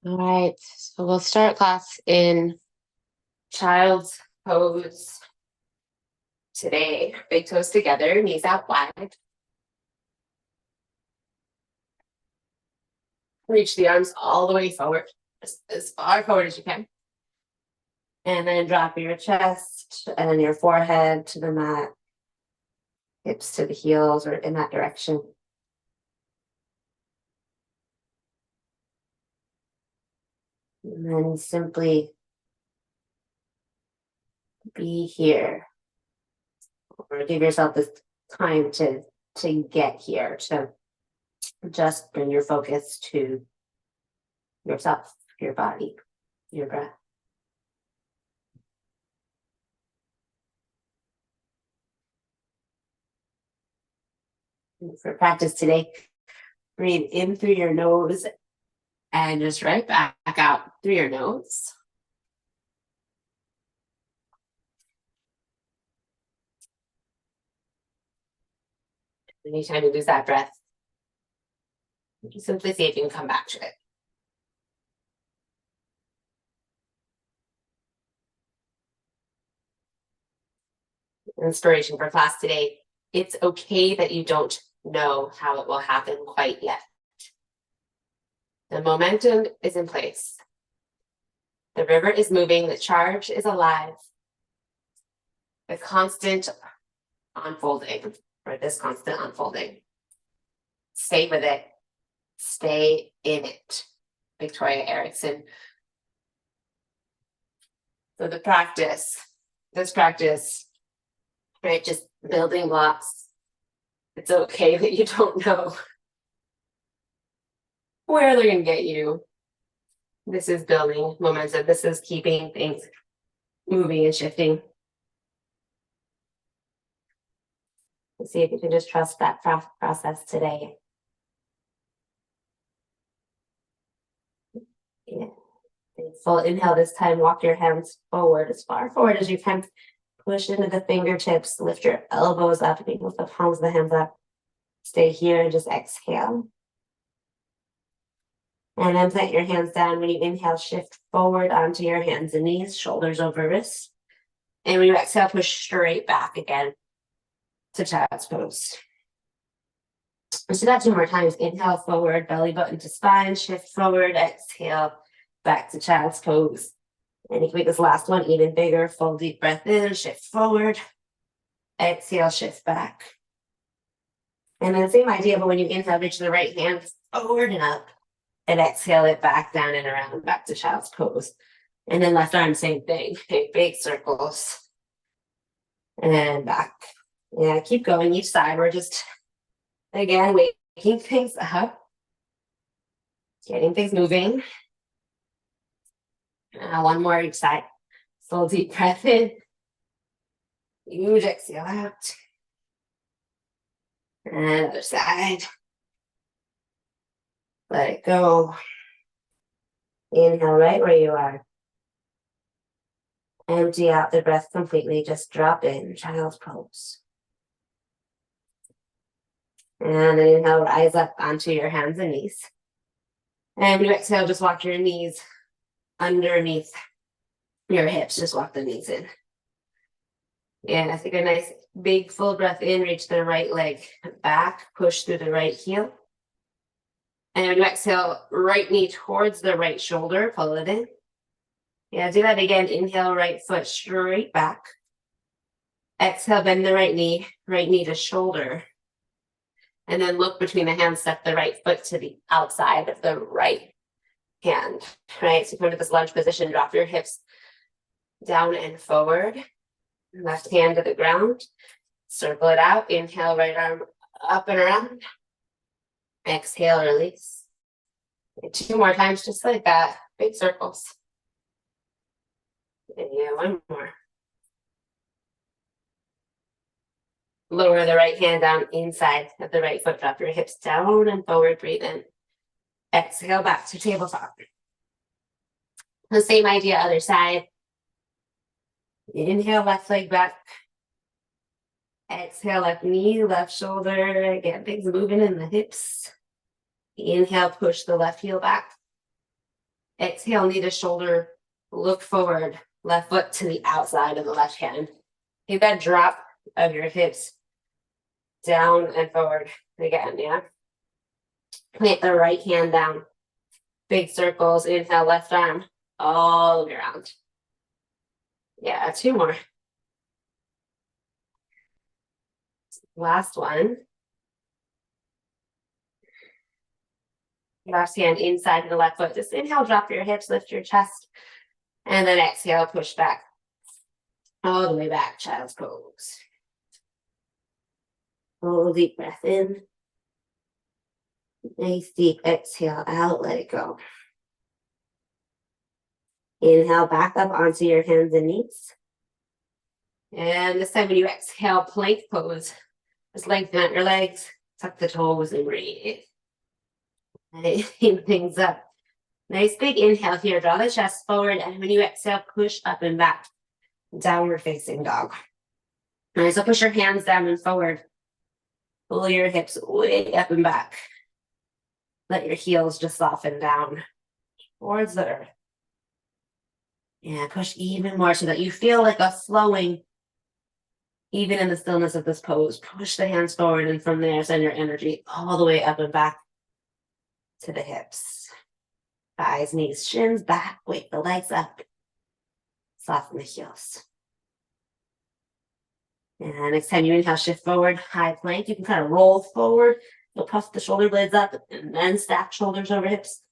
All right, so we'll start class in child's pose today. Big toes together, knees out wide. Reach the arms all the way forward, as far forward as you can. And then drop your chest and your forehead to the mat, hips to the heels or in that direction. And then simply be here, or give yourself this time to get here, to just bring your focus to yourself, your body, your breath. And for practice today, breathe in through your nose and just right back out through your nose. Anytime you lose that breath, simply see if you can come back to it. Inspiration for class today. It's okay that you don't know how it will happen quite yet. The momentum is in place. The river is moving. The charge is alive. The constant unfolding, or this constant unfolding. Stay with it. Stay in it. Victoria Erickson. So this practice, right? Just building blocks. It's okay that you don't know where they're going to get you. This is building momentum. This is keeping things moving and shifting. Let's see if you can just trust that process today. Yeah. Full inhale this time. Walk your hands forward, as far forward as you can. Push into the fingertips. Lift your elbows up. You can lift the palms of the hands up. Stay here and just exhale. And then plant your hands down. When you inhale, shift forward onto your hands and knees, shoulders over wrists. And when you exhale, push straight back again to child's pose. Let's do that 2 more times. Inhale forward, belly button to spine, shift forward, exhale, back to child's pose. And you can make this last one even bigger. Full deep breath in, shift forward, exhale, shift back. And then same idea, but when you inhale, reach the right hand forward and up, and exhale it back down and around, back to child's pose. And then left arm, same thing, big circles. And back. Yeah, keep going each side. We're just, again, waking things up, getting things moving. One more each side. Full deep breath in. Huge exhale out. And other side. Let it go. Inhale right where you are. Empty out the breath completely. Just drop in, child's pose. And then inhale, rise up onto your hands and knees. And when you exhale, just walk your knees underneath your hips. Just walk the knees in. And I think a nice big full breath in, reach the right leg back, push through the right heel. And when you exhale, right knee towards the right shoulder, pull it in. Yeah, do that again. Inhale, right foot straight back. Exhale, bend the right knee to shoulder. And then look between the hands, step the right foot to the outside of the right hand, right? So come to this lunge position, drop your hips down and forward. Left hand to the ground. Circle it out. Inhale, right arm up and around. Exhale, release. And 2 more times, just like that. Big circles. And yeah, 1 more. Lower the right hand down inside of the right foot. Drop your hips down and forward. Breathe in. Exhale, back to tabletop. The same idea, other side. Inhale, left leg back. Exhale, left knee, left shoulder. Get things moving in the hips. Inhale, push the left heel back. Exhale, knee to shoulder, look forward, left foot to the outside of the left hand. Keep that drop of your hips down and forward again, yeah? Plant the right hand down. Big circles, inhale, left arm, all the way around. Yeah, 2 more. Last one. Left hand inside of the left foot. Just inhale, drop your hips, lift your chest. And then exhale, push back. All the way back, child's pose. Full deep breath in. Nice deep exhale out, let it go. Inhale back up onto your hands and knees. And this time when you exhale, plank pose. Just lengthen out your legs, tuck the toes and breathe. Lighten things up. Nice big inhale here, draw the chest forward, and when you exhale, push up and back. Downward facing dog. All right, so push your hands down and forward. Pull your hips way up and back. Let your heels just soften down towards the earth. And push even more so that you feel like a flowing, even in the stillness of this pose. Push the hands forward, and from there, send your energy all the way up and back to the hips. Thighs, knees, shins back. Wake the legs up. Soften the heels. And next time you inhale, shift forward, high plank. You can kind of roll forward. You'll puff the shoulder blades up and then stack shoulders over hips.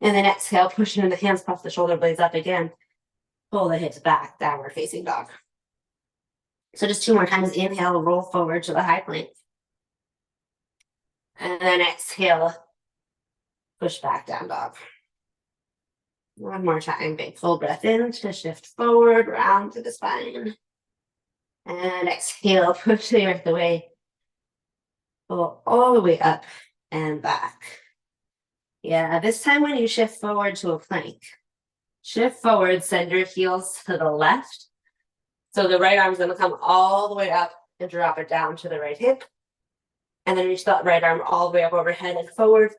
And then exhale, push into the hands, puff the shoulder blades up again. Pull the hips back, downward facing dog. So just 2 more times. Inhale, roll forward to the high plank. And then exhale, push back, down dog. 1 more time. Big full breath in to shift forward, round to the spine. And exhale, push the earth away. Pull all the way up and back. Yeah, this time when you shift forward to a plank, shift forward, send your heels to the left. So the right arm's gonna come all the way up and drop it down to the right hip. And then reach that right arm all the way up overhead and forward.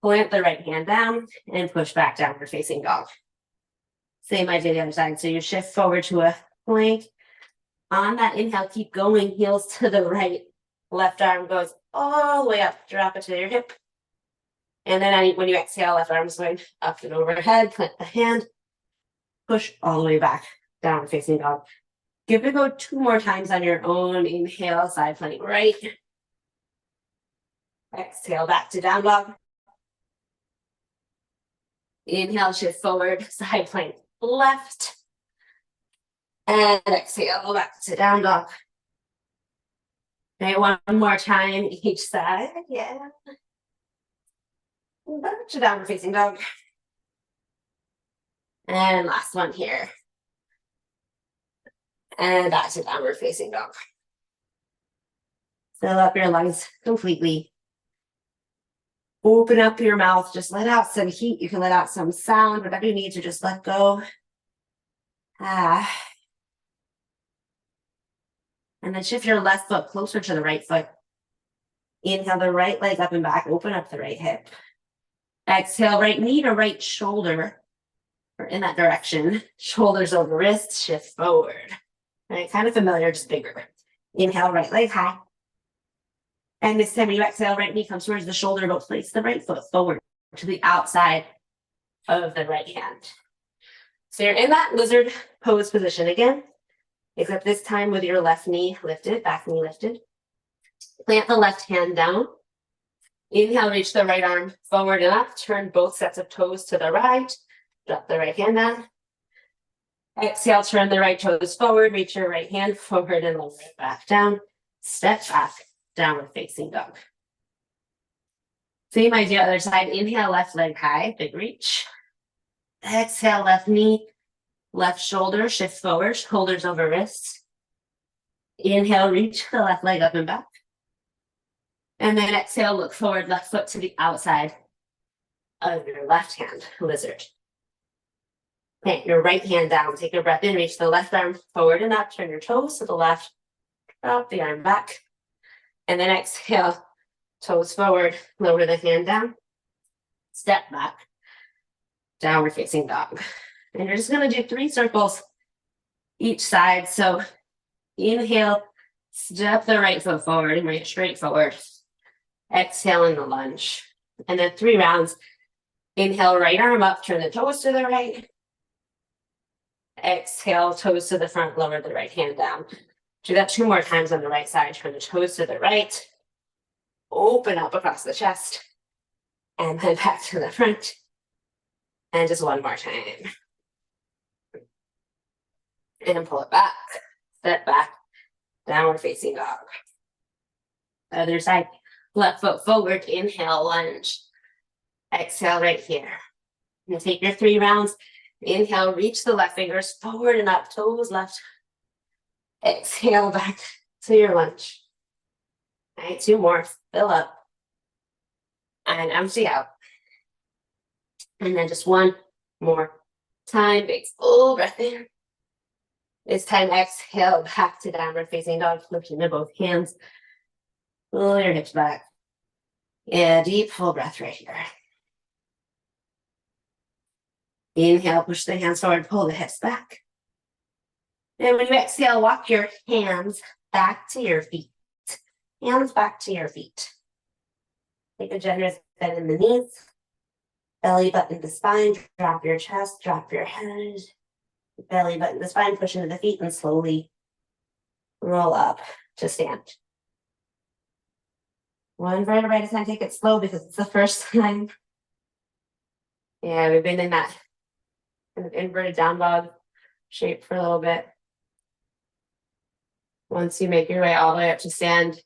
Plant the right hand down and push back, downward facing dog. Same idea the other side. So you shift forward to a plank. On that inhale, keep going, heels to the right. Left arm goes all the way up, drop it to your hip. And then when you exhale, left arm is going up and overhead, plant the hand, push all the way back, downward facing dog. Give it a go 2 more times on your own. Inhale, side plank right. Exhale, back to down dog. Inhale, shift forward, side plank left. And exhale, back to down dog. Okay, 1 more time each side. Yeah. Back to downward facing dog. And last one here. And back to downward facing dog. Fill up your lungs completely. Open up your mouth. Just let out some heat. You can let out some sound, whatever you need to just let go. And then shift your left foot closer to the right foot. Inhale the right leg up and back. Open up the right hip. Exhale, right knee to right shoulder. Or in that direction. Shoulders over wrists. Shift forward. All right, kind of familiar, just bigger. Inhale, right leg high. And this time when you exhale, right knee comes towards the shoulder, but place the right foot forward to the outside of the right hand. So you're in that lizard pose position again, except this time with your left knee lifted, back knee lifted. Plant the left hand down. Inhale, reach the right arm forward and up. Turn both sets of toes to the right. Drop the right hand down. Exhale, turn the right toes forward. Reach your right hand forward and lower it back down. Step back, downward facing dog. Same idea, other side. Inhale, left leg high, big reach. Exhale, left knee, left shoulder, shift forward, shoulders over wrists. Inhale, reach the left leg up and back. And then exhale, look forward, left foot to the outside of your left hand, lizard. Plant your right hand down, take a breath in, reach the left arm forward and up, turn your toes to the left, drop the arm back. And then exhale, toes forward, lower the hand down, step back, downward facing dog. And you're just going to do 3 circles each side. So inhale, step the right foot forward and bring it straight forward. Exhale in the lunge. And then 3 rounds. Inhale, right arm up, turn the toes to the right. Exhale, toes to the front, lower the right hand down. Do that 2 more times on the right side. Turn the toes to the right. Open up across the chest. And then back to the front. And just 1 more time. And pull it back. Step back. Downward facing dog. Other side. Left foot forward. Inhale, lunge. Exhale right here. And take your 3 rounds. Inhale, reach the left fingers forward and up. Toes left. Exhale back to your lunge. All right, 2 more. Fill up. And empty out. And then just 1 more time. Big full breath in. This time, exhale back to downward facing dog. Lift into both hands. Pull your hips back. Yeah, deep full breath right here. Inhale, push the hands forward, pull the hips back. And when you exhale, walk your hands back to your feet. Hands back to your feet. Take a generous bend in the knees. Belly button the spine, drop your chest, drop your head. Belly button the spine, push into the feet and slowly roll up to stand. 1 vertebrae at a time, take it slow because it's the first time. Yeah, we've been in that kind of inverted down dog shape for a little bit. Once you make your way all the way up to stand,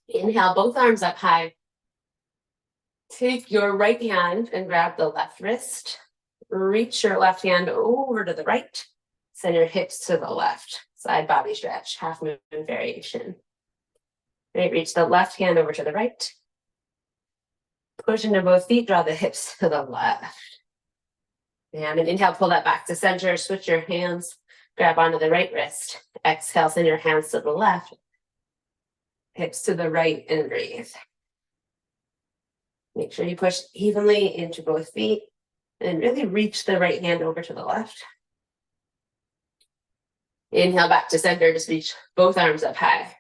inhale, both arms up high. Take your right hand and grab the left wrist. Reach your left hand over to the right. Send your hips to the left. Side body stretch, half moon variation. Right, reach the left hand over to the right. Push into both feet, draw the hips to the left. And then inhale, pull that back to center. Switch your hands, grab onto the right wrist. Exhale, send your hands to the left. Hips to the right and breathe. Make sure you push evenly into both feet and really reach the right hand over to the left. Inhale back to center, just reach both arms up high.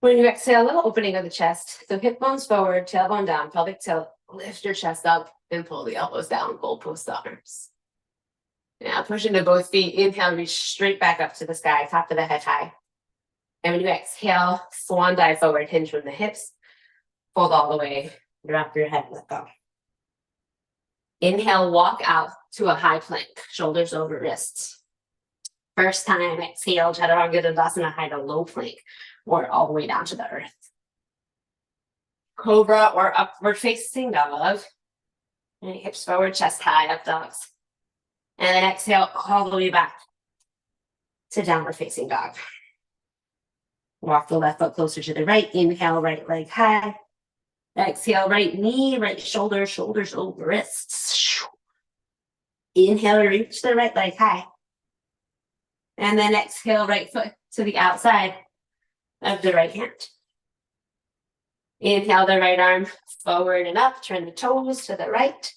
When you exhale, a little opening of the chest. So hip bones forward, tailbone down, pelvic tilt, lift your chest up and pull the elbows down, goalpost the arms. Now push into both feet. Inhale, reach straight back up to the sky, top of the head high. And when you exhale, swan dive forward, hinge from the hips. Fold all the way, drop your head, let go. Inhale, walk out to a high plank, shoulders over wrists. First time, exhale, Chaturanga Dandasana, high to low plank, or all the way down to the earth. Cobra or upward facing dog. And hips forward, chest high, up dogs. And then exhale all the way back to downward facing dog. Walk the left foot closer to the right. Inhale, right leg high. Exhale, right knee, right shoulder, shoulders over wrists. Inhale, reach the right leg high. And then exhale, right foot to the outside of the right hand. Inhale the right arm forward and up, turn the toes to the right.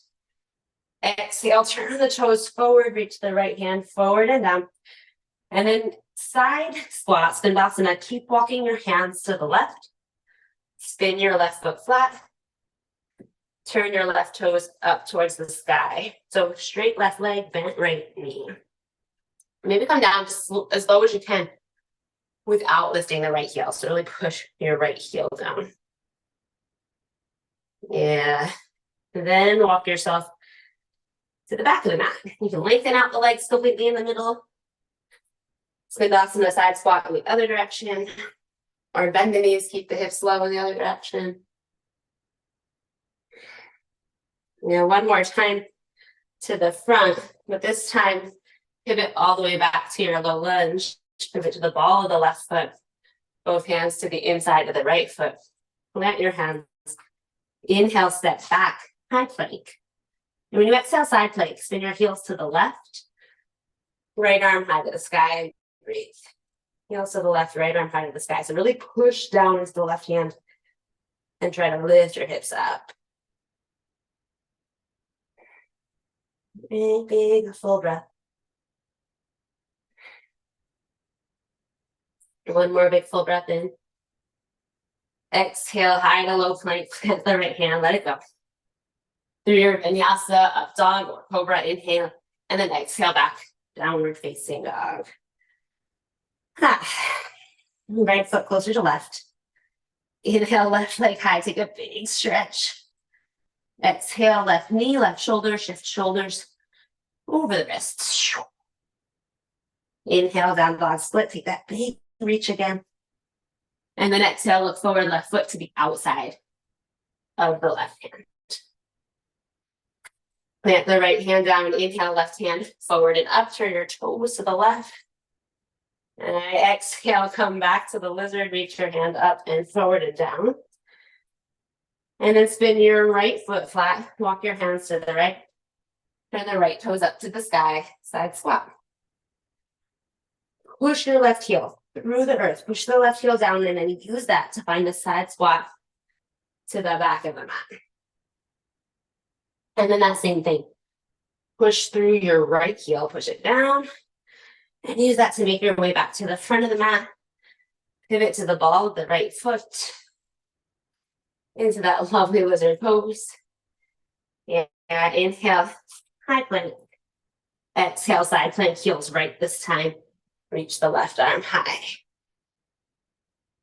Exhale, turn the toes forward, reach the right hand forward and down. And then side squats, Dandasana, keep walking your hands to the left. Spin your left foot flat. Turn your left toes up towards the sky. So straight left leg, bent right knee. Maybe come down just as low as you can without lifting the right heel. So really push your right heel down. Yeah. And then walk yourself to the back of the mat. You can lengthen out the legs completely in the middle. Skandasana, side squat in the other direction. Or bend the knees, keep the hips low in the other direction. Now, 1 more time to the front, but this time pivot all the way back to your low lunge. Pivot to the ball of the left foot. Both hands to the inside of the right foot. Plant your hands. Inhale, step back, high plank. And when you exhale, side plank, spin your heels to the left. Right arm high to the sky. Breathe. Heels to the left, right arm high to the sky. So really push down into the left hand and try to lift your hips up. Big, big, full breath. One more big full breath in. Exhale, high to low plank. Plant the right hand, let it go. Through your vinyasa, up dog or cobra, inhale, and then exhale back, downward facing dog. Right foot closer to left. Inhale, left leg high, take a big stretch. Exhale, left knee, left shoulder, shift shoulders over the wrists. Inhale, down dog split, take that big reach again. And then exhale, look forward, left foot to the outside of the left hand. Plant the right hand down, inhale, left hand forward and up, turn your toes to the left. And exhale, come back to the lizard, reach your hand up and forward and down. And then spin your right foot flat, walk your hands to the right. Turn the right toes up to the sky, side squat. Push your left heel through the earth, push the left heel down and then use that to find a side squat to the back of the mat. And then that same thing. Push through your right heel, push it down, and use that to make your way back to the front of the mat. Pivot to the ball of the right foot. Into that lovely lizard pose. Yeah, inhale, high plank. Exhale, side plank, heels right this time. Reach the left arm high.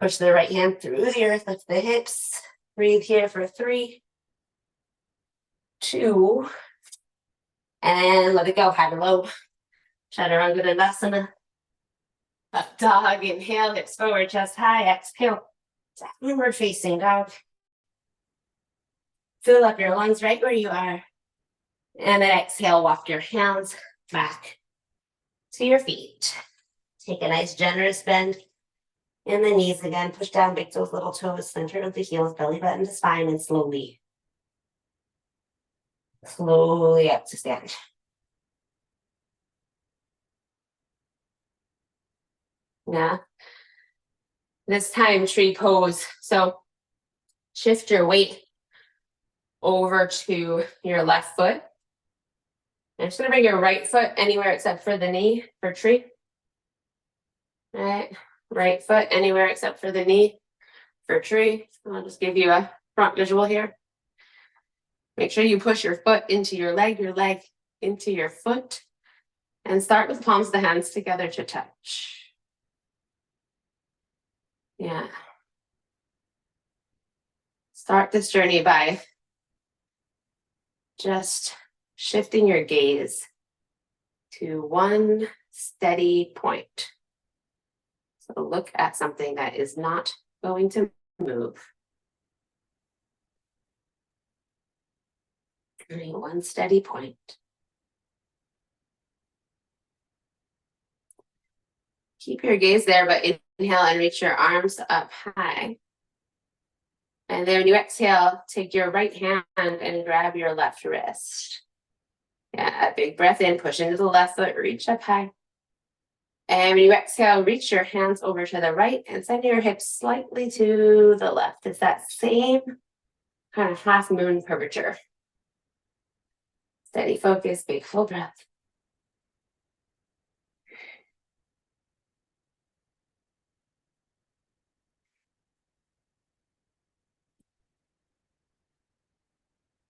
Push the right hand through the earth, lift the hips. Breathe here for 3, 2, and let it go, high to low. Chaturanga. Up dog, inhale, hips forward, chest high, exhale. Downward facing dog. Fill up your lungs right where you are. And then exhale, walk your hands back to your feet. Take a nice generous bend in the knees again. Push down big toes, little toes, center of the heels, belly button to spine, and slowly up to stand. Yeah. This time, tree pose. So shift your weight over to your left foot. I'm just going to bring your right foot anywhere except for the knee for tree. All right. Right foot anywhere except for the knee for tree. I'll just give you a front visual here. Make sure you push your foot into your leg into your foot. And start with palms of the hands together to touch. Yeah. Start this journey by just shifting your gaze to one steady point. So look at something that is not going to move. One steady point. Keep your gaze there, but inhale and reach your arms up high. And then when you exhale, take your right hand and grab your left wrist. Yeah, big breath in, push into the left foot, reach up high. And when you exhale, reach your hands over to the right and send your hips slightly to the left. It's that same kind of half moon curvature. Steady focus, big full breath.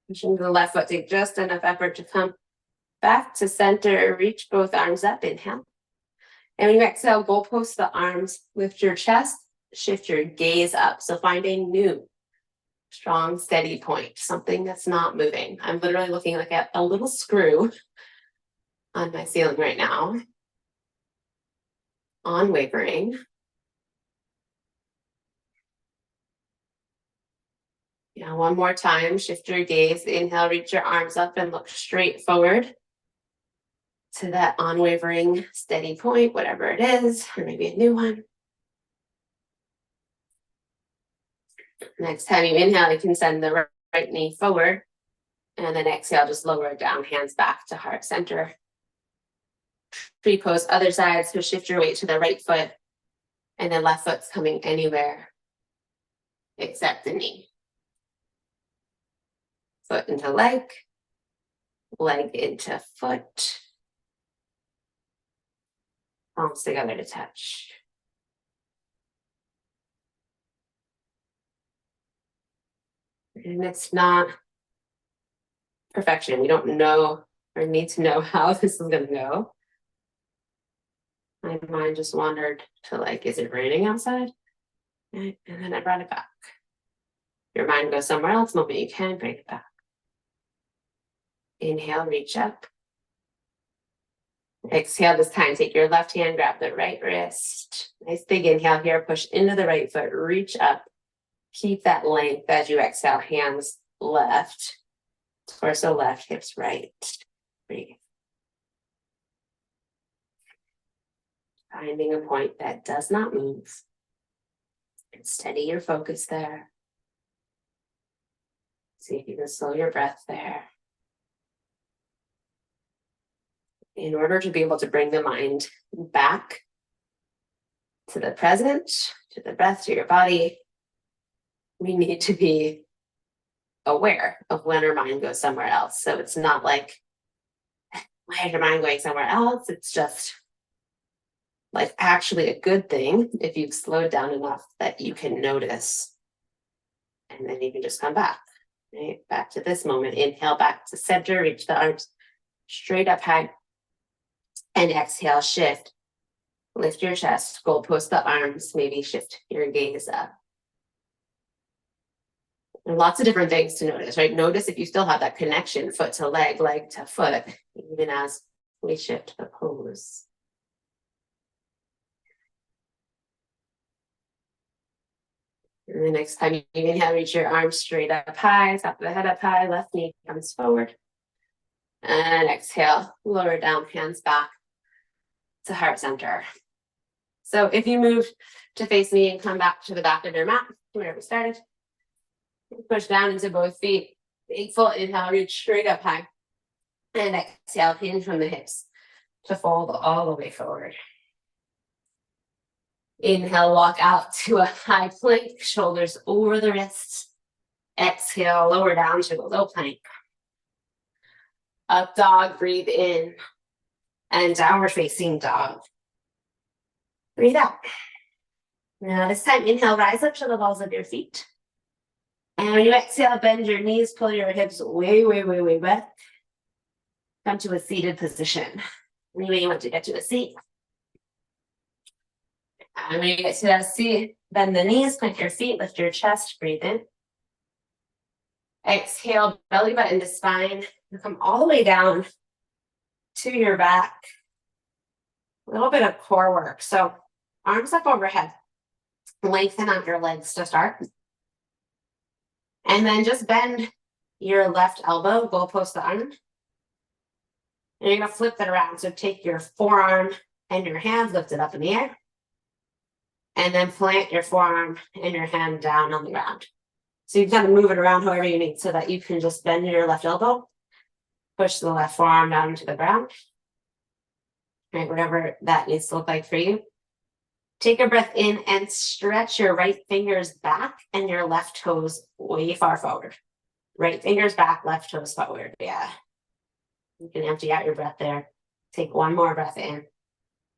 Pushing to the left foot, take just enough effort to come back to center, reach both arms up, inhale. And when you exhale, goalpost the arms, lift your chest, shift your gaze up. So find a new, strong, steady point, something that's not moving. I'm literally looking like at a little screw on my ceiling right now. Unwavering. Yeah, one more time, shift your gaze, inhale, reach your arms up and look straight forward to that unwavering steady point, whatever it is, or maybe a new one. Next time you inhale, you can send the right knee forward, and then exhale, just lower it down, hands back to heart center. Tree pose, other side, so shift your weight to the right foot, and then left foot's coming anywhere except the knee. Foot into leg, leg into foot. Palms together to touch. And it's not perfection. We don't know or need to know how this is going to go. My mind just wandered to like, is it raining outside? And then I brought it back. Your mind goes somewhere else, the moment you can, bring it back. Inhale, reach up. Exhale this time, take your left hand, grab the right wrist. Nice big inhale here, push into the right foot, reach up. Keep that length as you exhale, hands left, torso left, hips right. Breathe. Finding a point that does not move. And steady your focus there. See if you can slow your breath there. In order to be able to bring the mind back to the present, to the breath, to your body, we need to be aware of when our mind goes somewhere else. So it's not like, why is your mind going somewhere else? It's just like actually a good thing if you've slowed down enough that you can notice. And then you can just come back, right? Back to this moment. Inhale back to center, reach the arms straight up high. And exhale, shift. Lift your chest, goalpost the arms, maybe shift your gaze up. There are lots of different things to notice, right? Notice if you still have that connection, foot to leg, leg to foot, even as we shift the pose. And the next time you inhale, reach your arms straight up high, top of the head up high, left knee comes forward. And exhale, lower down, hands back to heart center. So if you move to face me and come back to the back of your mat, where we started, push down into both feet. Big full inhale, reach straight up high. And exhale, hinge from the hips to fold all the way forward. Inhale, walk out to a high plank, shoulders over the wrists. Exhale, lower down to a low plank. Up dog, breathe in. And downward facing dog. Breathe out. Now this time, inhale, rise up to the balls of your feet. And when you exhale, bend your knees, pull your hips way, way, way, way back. Come to a seated position. Anyway, you want to get to a seat. And when you get to that seat, bend the knees, plant your feet, lift your chest, breathe in. Exhale, belly button to spine. You come all the way down to your back. A little bit of core work. So arms up overhead. Lengthen out your legs to start. And then just bend your left elbow, goalpost the arm. And you're going to flip that around. So take your forearm and your hand, lift it up in the air. And then plant your forearm and your hand down on the ground. So you kind of move it around however you need so that you can just bend your left elbow, push the left forearm down into the ground. Right, whatever that needs to look like for you. Take a breath in and stretch your right fingers back and your left toes way far forward. Right fingers back, left toes forward. Yeah. You can empty out your breath there. Take one more breath in.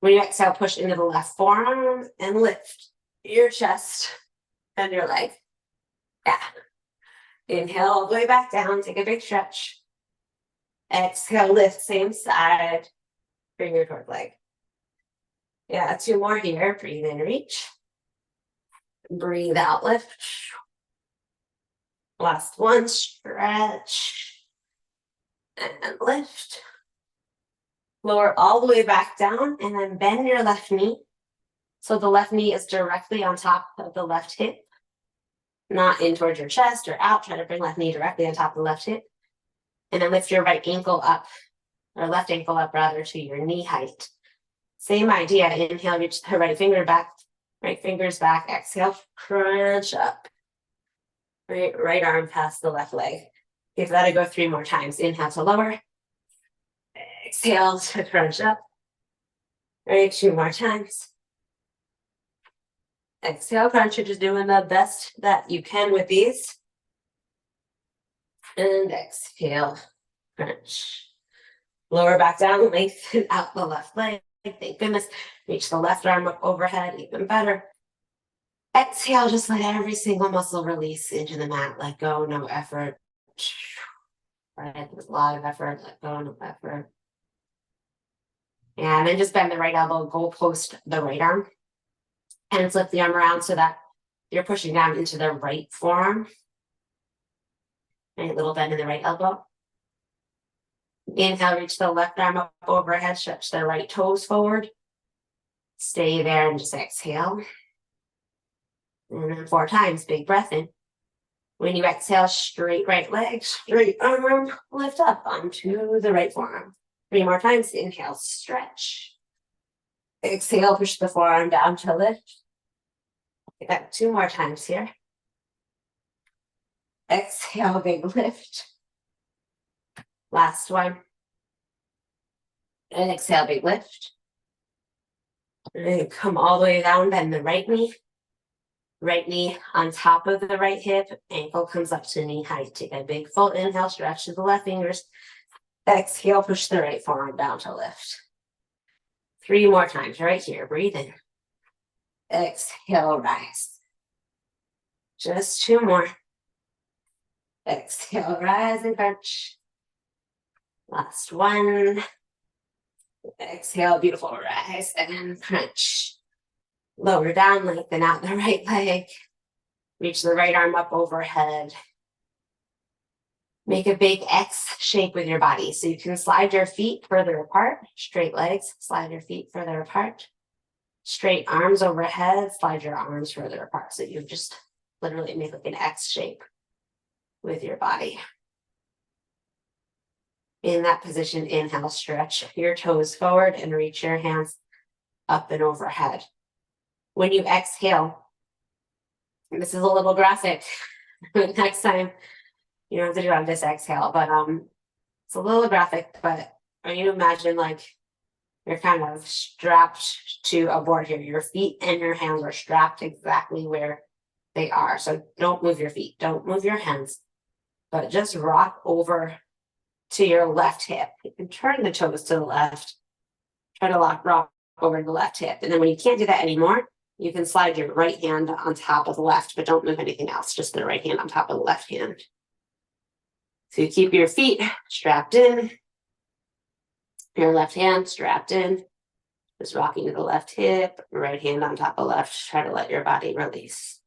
When you exhale, push into the left forearm and lift your chest and your leg. Yeah. Inhale all the way back down. Take a big stretch. Exhale, lift, same side. Bring your toward leg. Yeah, two more here. Breathe in, reach. Breathe out, lift. Last one, stretch. And lift. Lower all the way back down and then bend your left knee. So the left knee is directly on top of the left hip. Not in towards your chest or out. Try to bring left knee directly on top of the left hip. And then lift your right ankle up, or left ankle up rather, to your knee height. Same idea. Inhale, reach the right finger back, right fingers back. Exhale, crunch up. Right arm past the left leg. Give that a go 3 more times. Inhale to lower. Exhale to crunch up. Right, 2 more times. Exhale, crunch. You're just doing the best that you can with these. And exhale. crunch. Lower back down, lengthen out the left leg. Thank goodness. Reach the left arm up overhead, even better. Exhale, just let every single muscle release into the mat. Let go, no effort. Right, there's a lot of effort. Let go, no effort. And then just bend the right elbow, goal post the right arm, and flip the arm around so that you're pushing down into the right forearm. And a little bend in the right elbow. Inhale, reach the left arm up overhead, stretch the right toes forward. Stay there and just exhale. And then 4 times, big breath in. When you exhale, straight right leg, straight arm, lift up onto the right forearm. 3 more times, inhale, stretch. Exhale, push the forearm down to lift. Get that 2 more times here. Exhale, big lift. Last one. And exhale, big lift. And come all the way down, bend the right knee. Right knee on top of the right hip. Ankle comes up to knee height. Take a big full inhale, stretch to the left fingers. Exhale, push the right forearm down to lift. 3 more times right here. Breathe in. Exhale, rise. Just 2 more. Exhale, rise and crunch. Last one. Exhale, beautiful, rise and crunch. Lower down, lengthen out the right leg. Reach the right arm up overhead. Make a big X shape with your body. So you can slide your feet further apart, straight legs, slide your feet further apart. Straight arms overhead, slide your arms further apart. So you just literally make like an X shape with your body. In that position, inhale, stretch your toes forward and reach your hands up and overhead. When you exhale, this is a little graphic. Next time, you don't have to do it on this exhale, but it's a little graphic, but when you imagine like you're kind of strapped to a board here, your feet and your hands are strapped exactly where they are. So don't move your feet, don't move your hands, but just rock over to your left hip. You can turn the toes to the left, try to rock over the left hip. And then when you can't do that anymore, you can slide your right hand on top of the left, but don't move anything else, just the right hand on top of the left hand. So you keep your feet strapped in, your left hand strapped in, just rocking to the left hip, right hand on top of left. Try to let your body release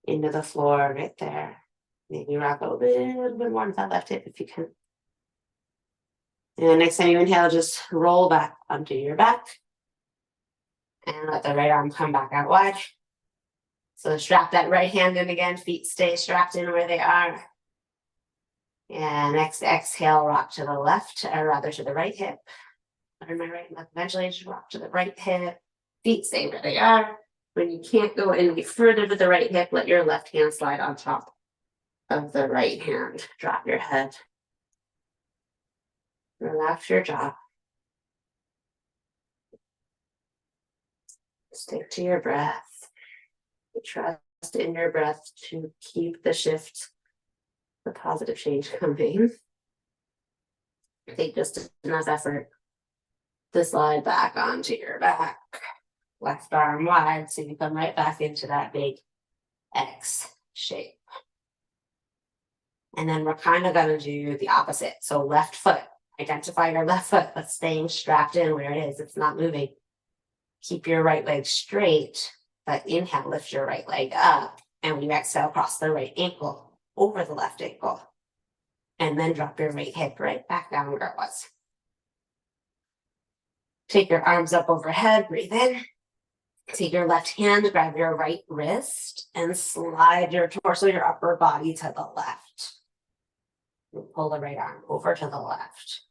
into the floor right there. Maybe rock a little bit more to that left hip if you can. And next time you inhale, just roll back onto your back and let the right arm come back out wide. So strap that right hand in again, feet stay strapped in where they are. And next exhale, rock to the left, or rather to the right hip. Turn my right and left. Eventually just rock to the right hip. Feet stay where they are. When you can't go any further to the right hip, let your left hand slide on top of the right hand. Drop your head. Relax your jaw. Stick to your breath. Trust in your breath to keep the shift, the positive change coming. Take just enough effort to slide back onto your back. Left arm wide so you come right back into that big X shape. And then we're kind of going to do the opposite. So left foot. Identify your left foot, but staying strapped in where it is. It's not moving. Keep your right leg straight, but inhale, lift your right leg up. And when you exhale, cross the right ankle over the left ankle. And then drop your right hip right back down where it was. Take your arms up overhead, breathe in. Take your left hand, grab your right wrist, and slide your torso, your upper body to the left. And pull the right arm over to the left.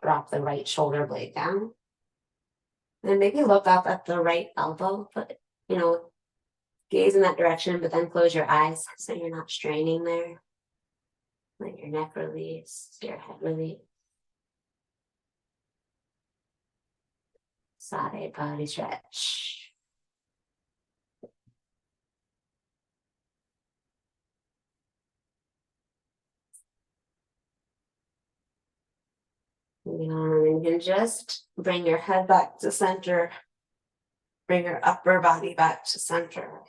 Drop the right shoulder blade down. And maybe look up at the right elbow, but gaze in that direction, but then close your eyes so you're not straining there. Let your neck release, your head release. Side body stretch. And you can just bring your head back to center. Bring your upper body back to center.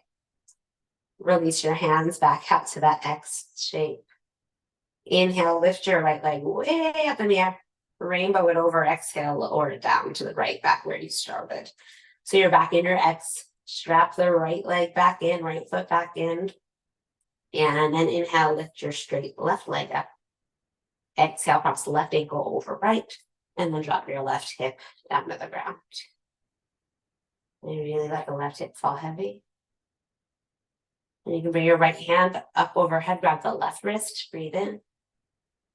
Release your hands back out to that X shape. Inhale, lift your right leg way up in the air. Rainbow it over, exhale, lower it down to the right, back where you started. So you're back in your X. Strap the right leg back in, right foot back in. And then inhale, lift your straight left leg up. Exhale, cross the left ankle over right. And then drop your left hip down to the ground. And you really let the left hip fall heavy. And you can bring your right hand up overhead, grab the left wrist, breathe in.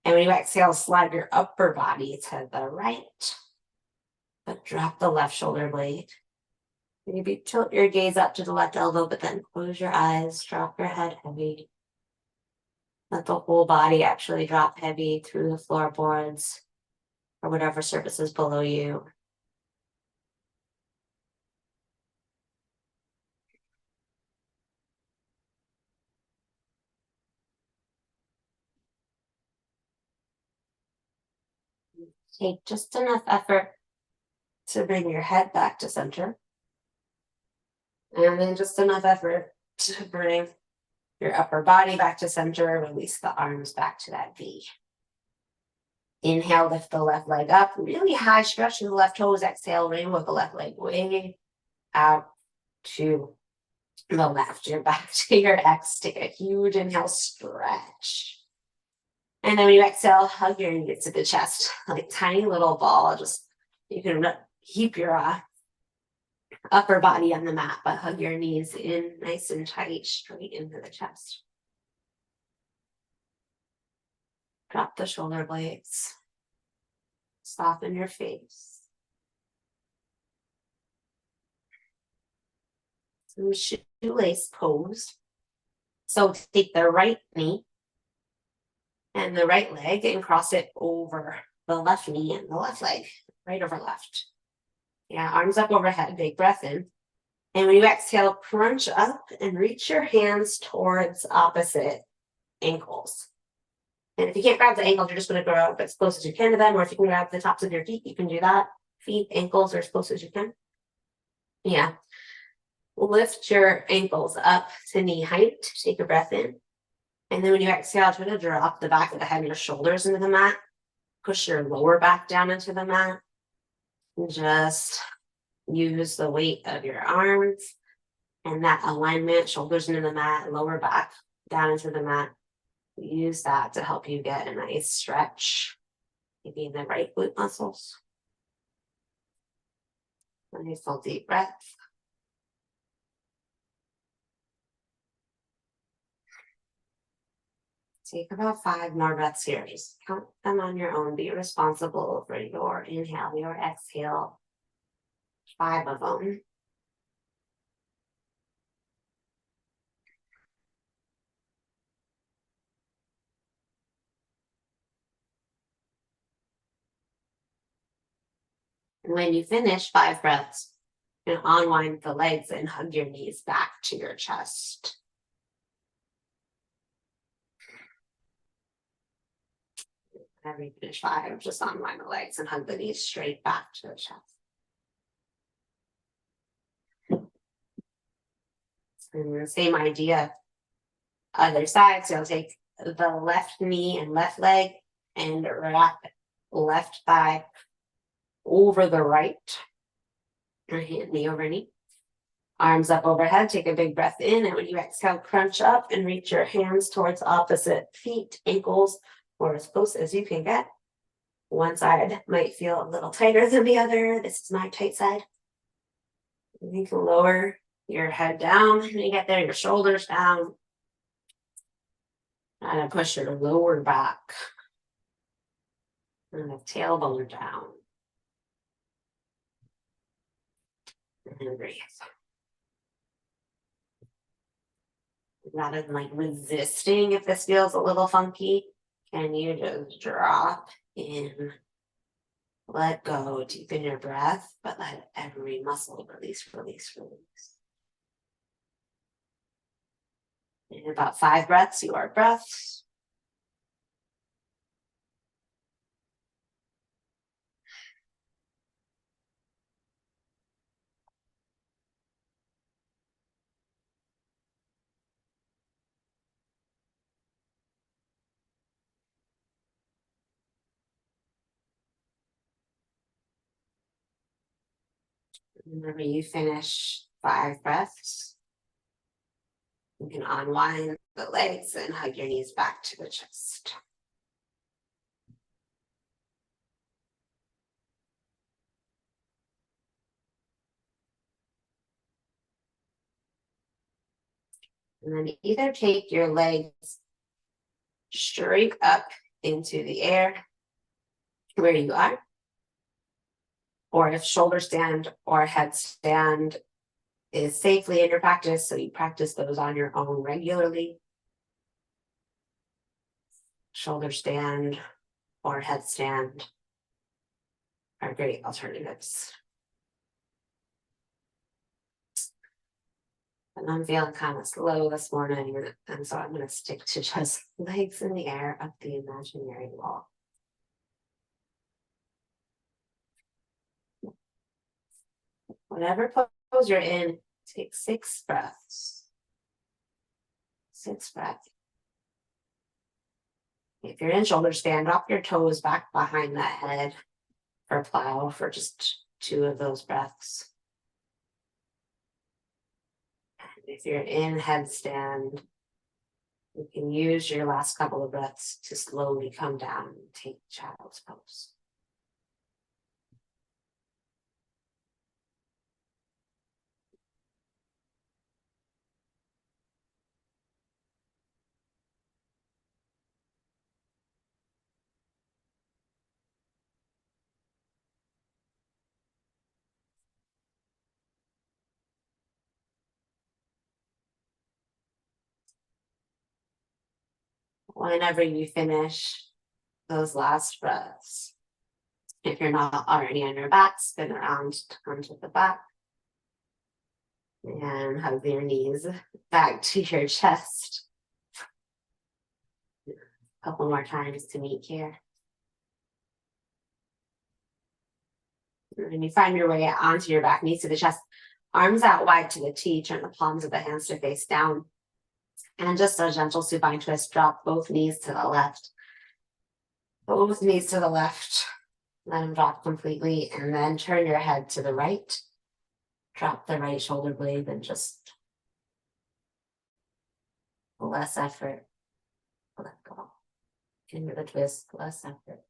And when you exhale, slide your upper body to the right. But drop the left shoulder blade. Maybe tilt your gaze up to the left elbow, but then close your eyes, drop your head heavy. Let the whole body actually drop heavy through the floorboards or whatever surface is below you. Take just enough effort to bring your head back to center. And then just enough effort to bring your upper body back to center. Release the arms back to that V. Inhale, lift the left leg up. Really high stretch in the left toes. Exhale, rainbow the left leg way out to the left. You're back to your X. Take a huge inhale, stretch. And then when you exhale, hug your knees to the chest. Like tiny little ball. Just, you can keep your upper body on the mat, but hug your knees in nice and tight, straight into the chest. Drop the shoulder blades. Soften your face. Some shoelace pose. So take the right knee and the right leg and cross it over the left knee and the left leg, right over left. Yeah, arms up overhead, big breath in. And when you exhale, crunch up and reach your hands towards opposite ankles. And if you can't grab the ankles, you're just going to go up as close as you can to them. Or if you can grab the tops of your feet, you can do that. Feet, ankles are as close as you can. Yeah. Lift your ankles up to knee height. Take a breath in. And then when you exhale, try to drop the back of the head and your shoulders into the mat. Push your lower back down into the mat. And just use the weight of your arms and that alignment, shoulders into the mat, lower back down into the mat. Use that to help you get a nice stretch, maybe in the right glute muscles. Nice full deep breath. Take about 5 more breaths here. Just count them on your own. Be responsible for your inhale, your exhale. 5 of them. And when you finish 5 breaths, you can unwind the legs and hug your knees back to your chest. Whenever you finish 5, just unwind the legs and hug the knees straight back to the chest. And the same idea, other side. So you'll take the left knee and left leg and wrap left thigh over the right. Right knee over knee. Arms up overhead. Take a big breath in. And when you exhale, crunch up and reach your hands towards opposite feet, ankles, or as close as you can get. One side might feel a little tighter than the other. This is my tight side. You can lower your head down when you get there, your shoulders down. And push your lower back. And the tailbone down. And then breathe. Rather than like resisting, if this feels a little funky, can you just drop in, let go, deepen your breath, but let every muscle release, release, release. In about 5 breaths, your breaths. Whenever you finish 5 breaths, you can unwind the legs and hug your knees back to the chest. And then either take your legs straight up into the air where you are, or if shoulder stand or headstand is safely in your practice, so you practice those on your own regularly. Shoulder stand or headstand are great alternatives. And I'm feeling kind of slow this morning, and so I'm going to stick to just legs in the air up the imaginary wall. Whatever pose you're in, take 6 breaths. 6 breaths. If you're in shoulder stand, drop your toes back behind that head or plow for just 2 of those breaths. And if you're in headstand, you can use your last couple of breaths to slowly come down and take child's pose. Whenever you finish those last breaths, if you're not already on your back, spin around onto the back and hug your knees back to your chest. A couple more times to meet here. And you find your way onto your back, knees to the chest, arms out wide to the T, turn the palms of the hands to face down. And just a gentle supine twist, drop both knees to the left. Both knees to the left. Let them drop completely, and then turn your head to the right. Drop the right shoulder blade and just less effort. Let go. Into the twist, less effort.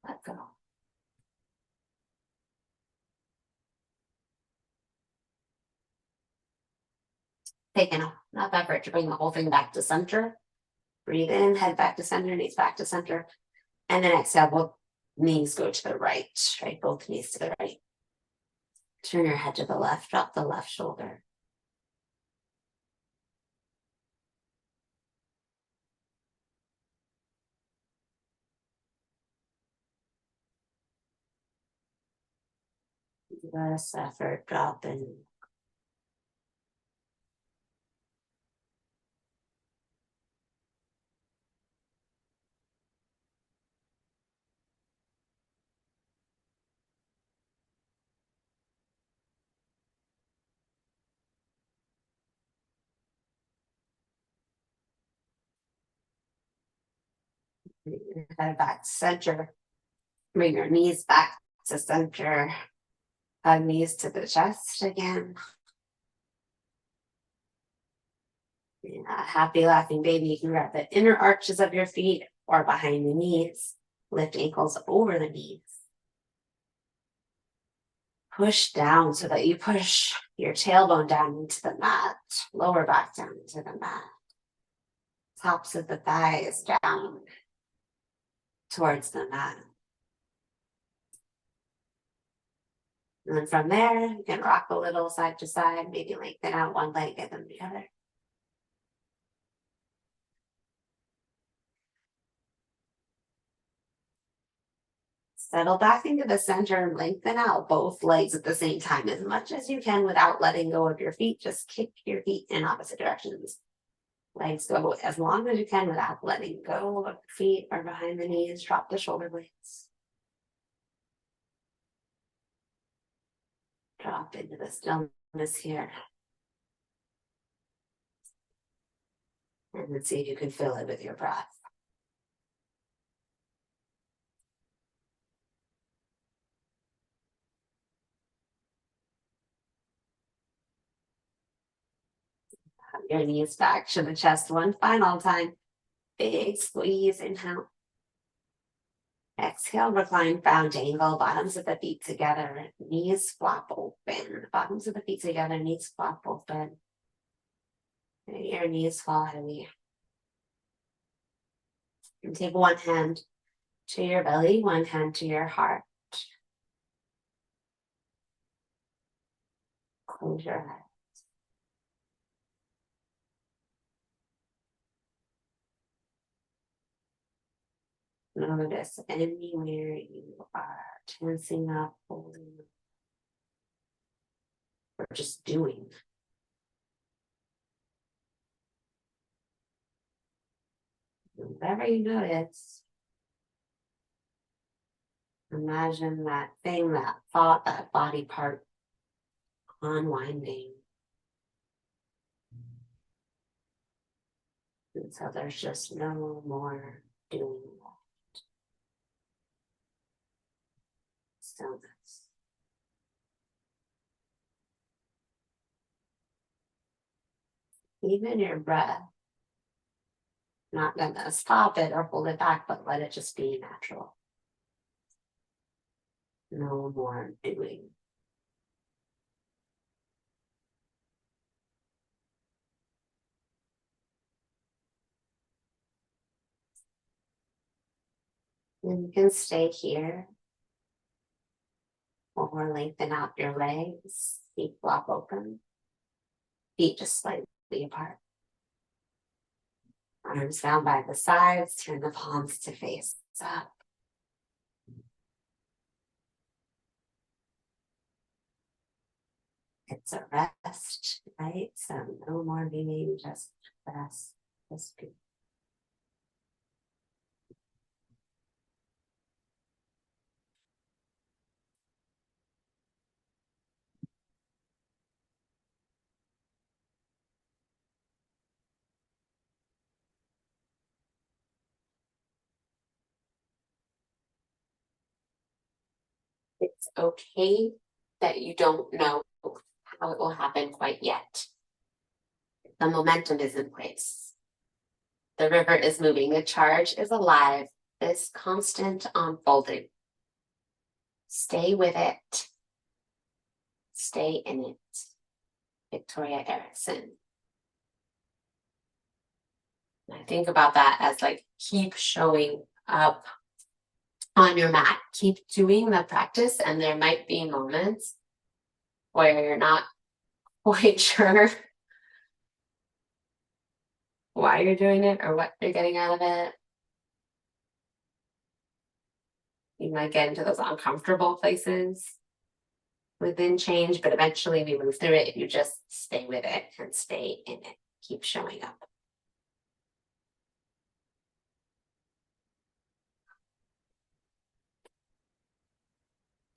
Let go. Take enough effort to bring the whole thing back to center. Breathe in, head back to center, knees back to center. And then exhale, both knees go to the right, right? Both knees to the right. Turn your head to the left, drop the left shoulder. Less effort, drop in. Head back to center. Bring your knees back to center. Hug knees to the chest again. Yeah, happy laughing baby. You can grab the inner arches of your feet or behind the knees. Lift ankles over the knees. Push down so that you push your tailbone down into the mat. Lower back down into the mat. Tops of the thighs down towards the mat. And then from there, you can rock a little side to side, maybe lengthen out one leg and then the other. Settle back into the center and lengthen out both legs at the same time as much as you can without letting go of your feet. Just kick your feet in opposite directions. Legs go as long as you can without letting go of the feet or behind the knees. Drop the shoulder blades. Drop into the stillness here. And then see if you can fill it with your breath. Come your knees back to the chest one final time. Big squeeze, inhale. Exhale, recline, round angle, bottoms of the feet together, knees flop open. Bottoms of the feet together, knees flop open. And your knees fall heavy. And take one hand to your belly, one hand to your heart. Close your eyes. Notice anywhere you are tensing up, holding, or just doing. Whatever you notice, imagine that thing, that thought, that body part unwinding. And so there's just no more doing that. Stillness. Even your breath, not gonna stop it or hold it back, but let it just be natural. No more doing. And you can stay here or lengthen out your legs, feet flop open, feet just slightly apart. Arms down by the sides, turn the palms to face up. It's a rest, right? So no more being, just rest, just be. It's okay that you don't know how it will happen quite yet. The momentum is in place. The river is moving. The charge is alive. This constant unfolding. Stay with it. Stay in it. Victoria Erickson. I think about that as like keep showing up on your mat. Keep doing the practice, and there might be moments where you're not quite sure why you're doing it or what you're getting out of it. You might get into those uncomfortable places within change, but eventually we move through it. You just stay with it and stay in it. Keep showing up.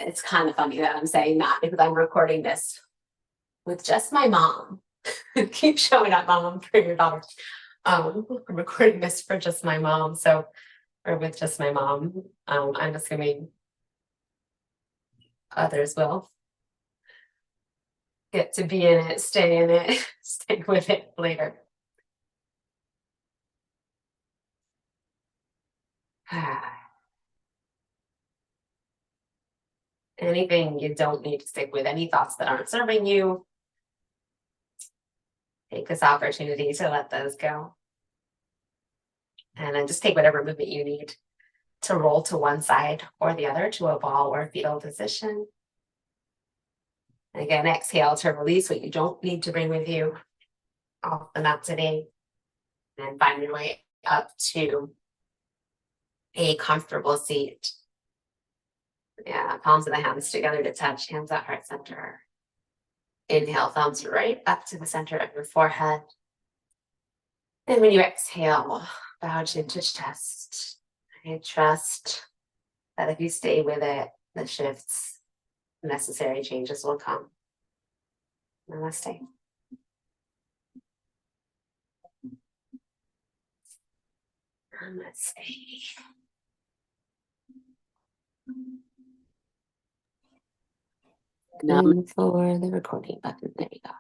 It's kind of funny that I'm saying that because I'm recording this with just my mom. Keep showing up, mom, for your daughter. I'm recording this for just my mom, or with just my mom. I'm assuming others will get to be in it, stay in it, stay with it later. Anything you don't need to stick with, any thoughts that aren't serving you, take this opportunity to let those go. And then just take whatever movement you need to roll to one side or the other to a ball or fetal position. And again, exhale to release what you don't need to bring with you off the mat today. And find your way up to a comfortable seat. Yeah, palms of the hands together to touch, hands at heart center. Inhale, thumbs right up to the center of your forehead. And when you exhale, bow chin to chest. I trust that if you stay with it, the shifts, necessary changes will come. Namaste. Namaste. And for the recording button, there you go.